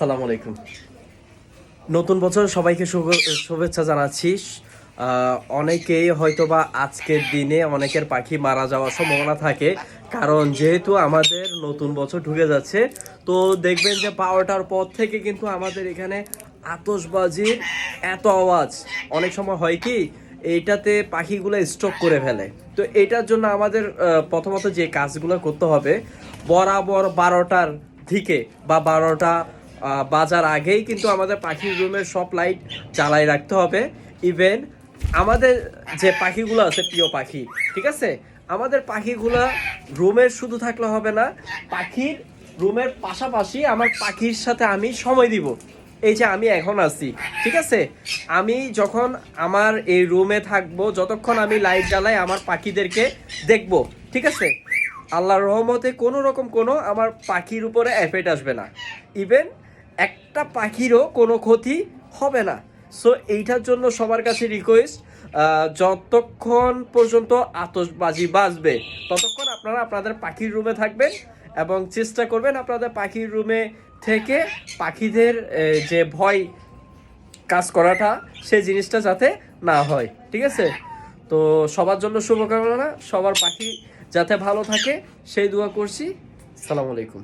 আসসালামু আলাইকুম। নতুন বছর সবাইকে শুভেচ্ছা জানাচ্ছি। অনেকেই হয়তোবা আজকের দিনে অনেকের পাখি মারা যাওয়ার সম্ভাবনা থাকে, কারণ যেহেতু আমাদের নতুন বছর ঢুকে যাচ্ছে। তো দেখবেন যে 12টার পর থেকে কিন্তু আমাদের এখানে আতশবাজির এত আওয়াজ, অনেক সময় হয় কি এইটাতে পাখিগুলো স্টক করে ফেলে। তো এটার জন্য আমাদের প্রথমত যে কাজগুলো করতে হবে, বরাবর 12টার দিকে বা 12টা বাজার আগেই কিন্তু আমাদের পাখির রুমের সব লাইট জ্বালাই রাখতে হবে। ইভেন আমাদের যে পাখিগুলো আছে, প্রিয় পাখি, ঠিক আছে, আমাদের পাখিগুলা রুমের শুধু থাকলে হবে না, পাখির রুমের পাশাপাশি আমার পাখির সাথে আমি সময় দিব। এই যে আমি এখন আছি, ঠিক আছে, আমি যখন আমার এই রুমে থাকবো, যতক্ষণ আমি লাইট জ্বালাই আমার পাখিদেরকে দেখবো, ঠিক আছে, আল্লাহর রহমতে কোনো রকম কোনো আমার পাখির উপরে এফেক্ট আসবে না। ইভেন একটা পাখিরও কোনো ক্ষতি হবে না। সো এইটার জন্য সবার কাছে রিকোয়েস্ট, যতক্ষণ পর্যন্ত আতশবাজি বাজবে ততক্ষণ আপনারা আপনাদের পাখির রুমে থাকবেন এবং চেষ্টা করবেন আপনাদের পাখির রুমে থেকে পাখিদের যে ভয় কাজ করাটা, সেই জিনিসটা যাতে না হয়, ঠিক আছে। তো সবার জন্য শুভকামনা, সবার পাখি যাতে ভালো থাকে সেই দোয়া করছি। আসসালামু আলাইকুম।